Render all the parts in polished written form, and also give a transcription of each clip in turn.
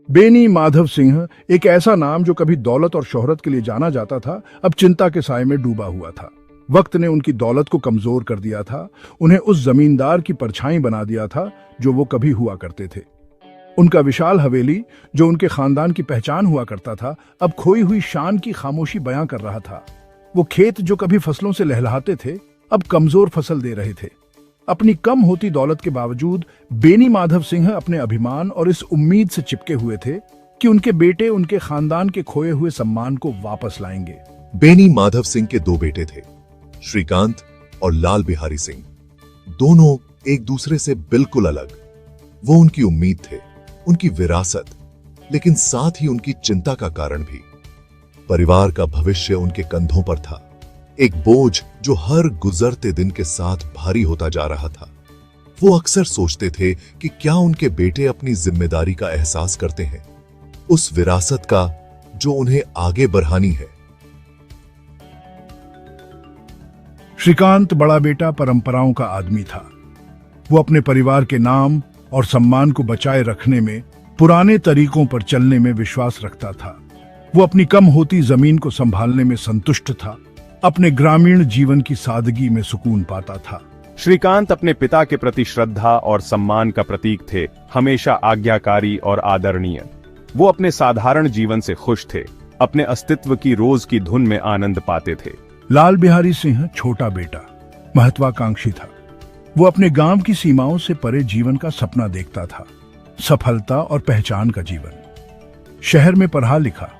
बेनी माधव सिंह, एक ऐसा नाम जो कभी दौलत और शोहरत के लिए जाना जाता था, अब चिंता के साए में डूबा हुआ था। वक्त ने उनकी दौलत को कमजोर कर दिया था, उन्हें उस जमींदार की परछाई बना दिया था जो वो कभी हुआ करते थे। उनका विशाल हवेली, जो उनके खानदान की पहचान हुआ करता था, अब खोई हुई शान की खामोशी बयां कर रहा था। वो खेत जो कभी फसलों से लहलहाते थे, अब कमजोर फसल दे रहे थे। अपनी कम होती दौलत के बावजूद बेनी माधव सिंह अपने अभिमान और इस उम्मीद से चिपके हुए थे कि उनके बेटे उनके खानदान के खोए हुए सम्मान को वापस लाएंगे। बेनी माधव सिंह के दो बेटे थे, श्रीकांत और लाल बिहारी सिंह। दोनों एक दूसरे से बिल्कुल अलग। वो उनकी उम्मीद थे, उनकी विरासत, लेकिन साथ ही उनकी चिंता का कारण भी। परिवार का भविष्य उनके कंधों पर था, एक बोझ जो हर गुजरते दिन के साथ भारी होता जा रहा था। वो अक्सर सोचते थे कि क्या उनके बेटे अपनी जिम्मेदारी का एहसास करते हैं, उस विरासत का जो उन्हें आगे बढ़ानी है। श्रीकांत बड़ा बेटा परंपराओं का आदमी था। वो अपने परिवार के नाम और सम्मान को बचाए रखने में, पुराने तरीकों पर चलने में विश्वास रखता था। वो अपनी कम होती जमीन को संभालने में संतुष्ट था, अपने ग्रामीण जीवन की सादगी में सुकून पाता था। श्रीकांत अपने पिता के प्रति श्रद्धा और सम्मान का प्रतीक थे, हमेशा आज्ञाकारी और आदरणीय। वो अपने साधारण जीवन से खुश थे, अपने अस्तित्व की रोज की धुन में आनंद पाते थे। लाल बिहारी सिंह छोटा बेटा, महत्वाकांक्षी था। वो अपने गांव की सीमाओं से परे जीवन का सपना देखता था, सफलता और पहचान का जीवन। शहर में पढ़ा लिखा,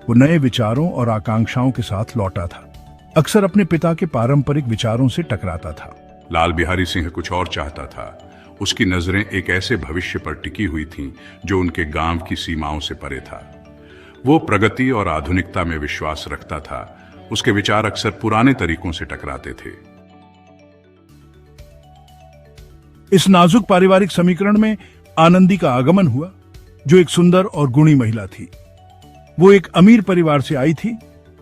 वो नए विचारों और आकांक्षाओं के साथ लौटा था। अक्सर अपने पिता के पारंपरिक विचारों से टकराता था। लाल बिहारी सिंह कुछ और चाहता था। उसकी नजरें एक ऐसे भविष्य पर टिकी हुई थीं जो उनके गांव की सीमाओं से परे था। वो प्रगति और आधुनिकता में विश्वास रखता था। उसके विचार अक्सर पुराने तरीकों से टकराते थे। इस नाजुक पारिवारिक समीकरण में आनंदी का आगमन हुआ, जो एक सुंदर और गुणी महिला थी। वो एक अमीर परिवार से आई थी।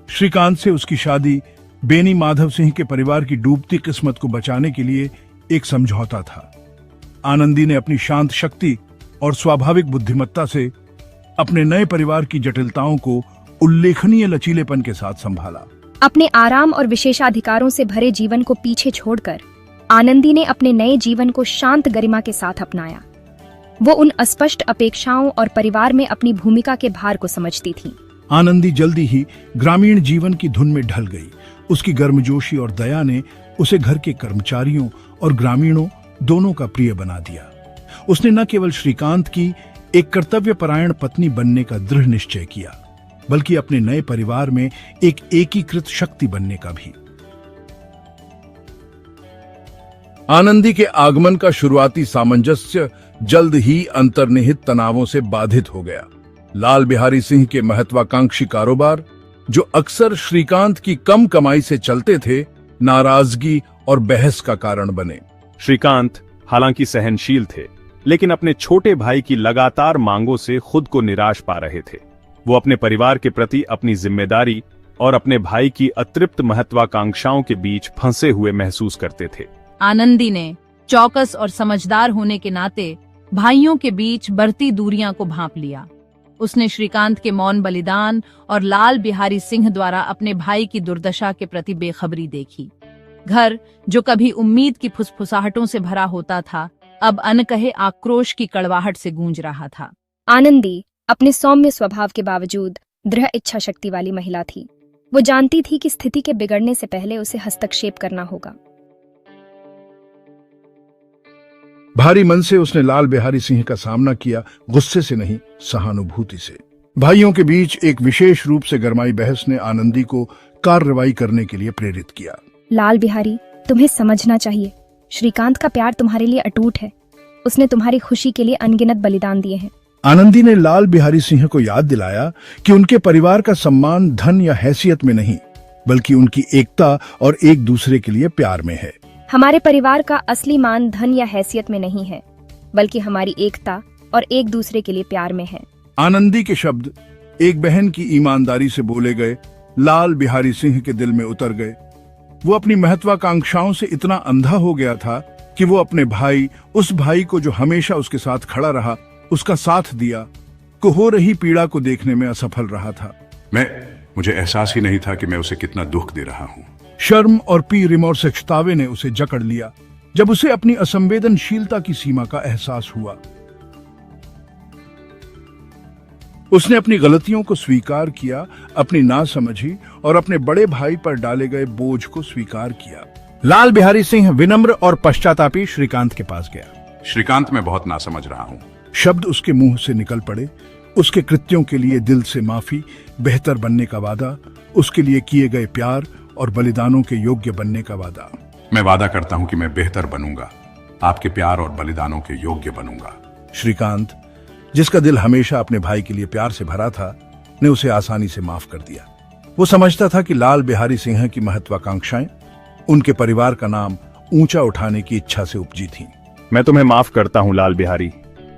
श्रीकांत से उसकी शादी बेनी माधव सिंह के परिवार की डूबती किस्मत को बचाने के लिए एक समझौता था। आनंदी ने अपनी शांत शक्ति और स्वाभाविक बुद्धिमत्ता से अपने नए परिवार की जटिलताओं को उल्लेखनीय लचीलेपन के साथ संभाला। अपने आराम और विशेषाधिकारों से भरे जीवन को पीछे छोड़कर आनंदी ने अपने नए जीवन को शांत गरिमा के साथ अपनाया। वो उन अस्पष्ट अपेक्षाओं और परिवार में अपनी भूमिका के भार को समझती थी। आनंदी जल्दी ही ग्रामीण जीवन की धुन में ढल गई। उसकी गर्मजोशी और दया ने उसे घर के कर्मचारियों और ग्रामीणों दोनों का प्रिय बना दिया। उसने न केवल श्रीकांत की एक कर्तव्यपरायण पत्नी बनने का दृढ़ निश्चय किया, बल्कि अपने नए परिवार में एक एकीकृत शक्ति बनने का भी। आनंदी के आगमन का शुरुआती सामंजस्य जल्द ही अंतर्निहित तनावों से बाधित हो गया। लाल बिहारी सिंह के महत्वाकांक्षी कारोबार, जो अक्सर श्रीकांत की कम कमाई से चलते थे, नाराजगी और बहस का कारण बने। श्रीकांत हालांकि सहनशील थे, लेकिन अपने छोटे भाई की लगातार मांगों से खुद को निराश पा रहे थे। वो अपने परिवार के प्रति अपनी जिम्मेदारी और अपने भाई की अतृप्त महत्वाकांक्षाओं के बीच फंसे हुए महसूस करते थे। आनंदी ने चौकस और समझदार होने के नाते भाइयों के बीच बढ़ती दूरियां को भांप लिया। उसने श्रीकांत के मौन बलिदान और लाल बिहारी सिंह द्वारा अपने भाई की दुर्दशा के प्रति बेखबरी देखी। घर जो कभी उम्मीद की फुसफुसाहटों से भरा होता था, अब अनकहे आक्रोश की कड़वाहट से गूंज रहा था। आनंदी अपने सौम्य स्वभाव के बावजूद दृढ़ इच्छा शक्ति वाली महिला थी। वो जानती थी कि स्थिति के बिगड़ने से पहले उसे हस्तक्षेप करना होगा। भारी मन से उसने लाल बिहारी सिंह का सामना किया, गुस्से से नहीं, सहानुभूति से। भाइयों के बीच एक विशेष रूप से गरमाई बहस ने आनंदी को कार्रवाई करने के लिए प्रेरित किया। लाल बिहारी, तुम्हें समझना चाहिए, श्रीकांत का प्यार तुम्हारे लिए अटूट है। उसने तुम्हारी खुशी के लिए अनगिनत बलिदान दिए हैं। आनंदी ने लाल बिहारी सिंह को याद दिलाया कि उनके परिवार का सम्मान धन या हैसियत में नहीं, बल्कि उनकी एकता और एक दूसरे के लिए प्यार में है। हमारे परिवार का असली मान धन या हैसियत में नहीं है, बल्कि हमारी एकता और एक दूसरे के लिए प्यार में है। आनंदी के शब्द एक बहन की ईमानदारी से बोले गए लाल बिहारी सिंह के दिल में उतर गए। वो अपनी महत्वाकांक्षाओं से इतना अंधा हो गया था कि वो अपने भाई, उस भाई को जो हमेशा उसके साथ खड़ा रहा, उसका साथ दिया, को हो रही पीड़ा को देखने में असफल रहा था। मुझे एहसास ही नहीं था कि मैं उसे कितना दुख दे रहा हूं। शर्म और पी रिमोर्सक्षतावे ने उसे जकड़ लिया जब उसे अपनी असंवेदनशीलता की सीमा का एहसास हुआ। उसने अपनी गलतियों को स्वीकार किया, अपनी नासमझी और अपने बड़े भाई पर डाले गए बोझ को स्वीकार किया। लाल बिहारी सिंह विनम्र और पश्चातापी श्रीकांत के पास गया। श्रीकांत, मैं बहुत नासमझ रहा हूं। शब्द उसके मुंह से निकल पड़े। उसके कृत्यों के लिए दिल से माफी, बेहतर बनने का वादा, उसके लिए किए गए प्यार और बलिदानों के योग्य बनने का वादा। मैं वादा करता हूं कि मैं बेहतर बनूंगा, आपके प्यार और बलिदानों के योग्य बनूंगा। श्रीकांत, जिसका दिल हमेशा अपने भाई के लिए प्यार से भरा था, ने उसे आसानी से माफ कर दिया। वो समझता था कि लाल बिहारी सिंह की महत्वाकांक्षाएं उनके परिवार का नाम ऊंचा उठाने की इच्छा से उपजी थीं। मैं तुम्हें माफ करता हूं लाल बिहारी।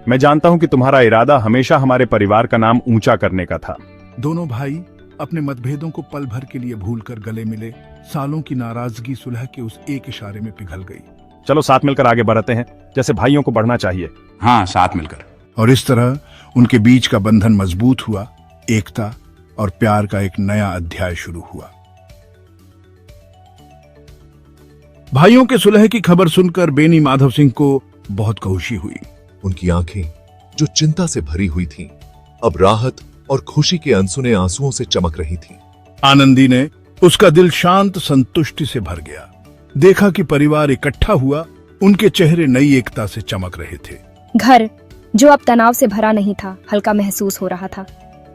मैं जानता हूं कि तुम्हारा इरादा हमेशा हमारे परिवार का नाम ऊंचा करने का था। दोनों भाई अपने मतभेदों को पल भर के लिए भूलकर गले मिले। सालों की नाराजगी सुलह के उस एक इशारे में पिघल गई। चलो साथ मिलकर आगे बढ़ते हैं, जैसे भाइयों को बढ़ना चाहिए। हाँ, साथ मिलकर। और इस तरह उनके बीच का बंधन मजबूत हुआ। एकता और प्यार का एक नया अध्याय शुरू हुआ। भाइयों के सुलह की खबर सुनकर बेनी माधव सिंह को बहुत खुशी हुई। उनकी आंखें जो चिंता से भरी हुई थीं, अब राहत और खुशी के अनसुने आंसुओं से चमक रही थीं। आनंदी ने उसका दिल शांत संतुष्टि से भर गया। देखा कि परिवार इकट्ठा हुआ, उनके चेहरे नई एकता से चमक रहे थे। घर जो अब तनाव से भरा नहीं था, हल्का महसूस हो रहा था।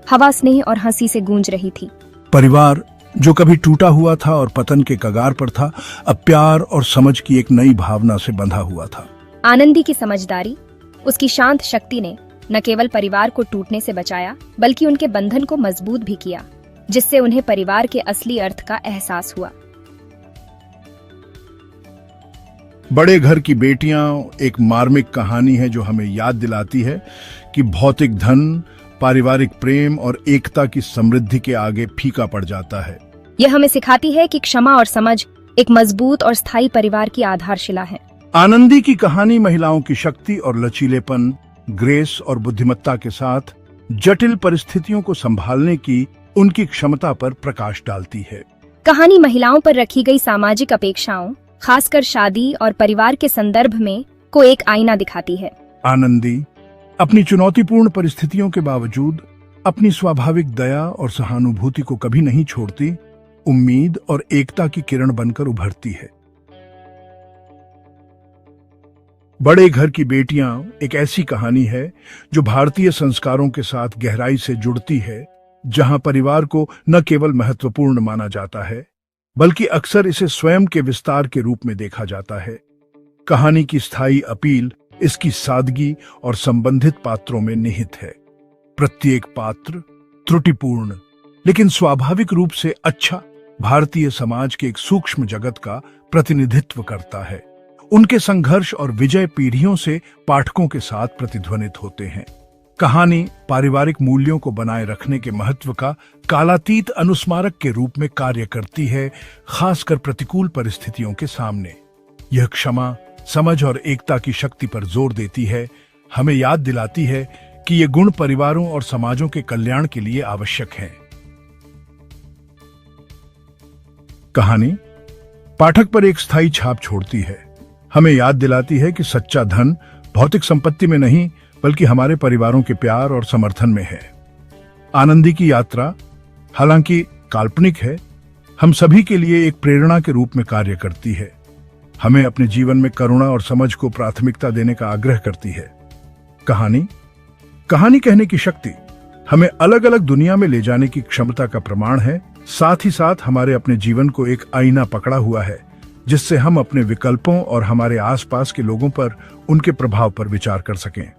हवा स्नेह और हंसी से गूंज रही थी। परिवार जो कभी टूटा हुआ था और पतन के कगार पर था, अब प्यार और समझ की एक नई भावना से बंधा हुआ था। आनंदी की समझदारी, उसकी शांत शक्ति ने न केवल परिवार को टूटने से बचाया, बल्कि उनके बंधन को मजबूत भी किया, जिससे उन्हें परिवार के असली अर्थ का एहसास हुआ। बड़े घर की बेटियां एक मार्मिक कहानी है जो हमें याद दिलाती है कि भौतिक धन, पारिवारिक प्रेम और एकता की समृद्धि के आगे फीका पड़ जाता है। यह हमें सिखाती है कि क्षमा और समझ एक मजबूत और स्थायी परिवार की आधारशिला है। आनंदी की कहानी महिलाओं की शक्ति और लचीलेपन, ग्रेस और बुद्धिमत्ता के साथ जटिल परिस्थितियों को संभालने की उनकी क्षमता पर प्रकाश डालती है। कहानी महिलाओं पर रखी गई सामाजिक अपेक्षाओं, खासकर शादी और परिवार के संदर्भ में, को एक आईना दिखाती है। आनंदी अपनी चुनौतीपूर्ण परिस्थितियों के बावजूद अपनी स्वाभाविक दया और सहानुभूति को कभी नहीं छोड़ती, उम्मीद और एकता की किरण बनकर उभरती है। बड़े घर की बेटियां एक ऐसी कहानी है जो भारतीय संस्कारों के साथ गहराई से जुड़ती है, जहां परिवार को न केवल महत्वपूर्ण माना जाता है, बल्कि अक्सर इसे स्वयं के विस्तार के रूप में देखा जाता है। कहानी की स्थायी अपील इसकी सादगी और संबंधित पात्रों में निहित है। प्रत्येक पात्र त्रुटिपूर्ण लेकिन स्वाभाविक रूप से अच्छा भारतीय समाज के एक सूक्ष्म जगत का प्रतिनिधित्व करता है। उनके संघर्ष और विजय पीढ़ियों से पाठकों के साथ प्रतिध्वनित होते हैं। कहानी पारिवारिक मूल्यों को बनाए रखने के महत्व का कालातीत अनुस्मारक के रूप में कार्य करती है, खासकर प्रतिकूल परिस्थितियों के सामने। यह क्षमा, समझ और एकता की शक्ति पर जोर देती है, हमें याद दिलाती है कि ये गुण परिवारों और समाजों के कल्याण के लिए आवश्यक हैं। कहानी पाठक पर एक स्थायी छाप छोड़ती है, हमें याद दिलाती है कि सच्चा धन भौतिक संपत्ति में नहीं, बल्कि हमारे परिवारों के प्यार और समर्थन में है। आनंदी की यात्रा हालांकि काल्पनिक है, हम सभी के लिए एक प्रेरणा के रूप में कार्य करती है। हमें अपने जीवन में करुणा और समझ को प्राथमिकता देने का आग्रह करती है। कहानी कहने की शक्ति हमें अलग अलग दुनिया में ले जाने की क्षमता का प्रमाण है, साथ ही साथ हमारे अपने जीवन को एक आईना पकड़ा हुआ है, जिससे हम अपने विकल्पों और हमारे आसपास के लोगों पर उनके प्रभाव पर विचार कर सकें।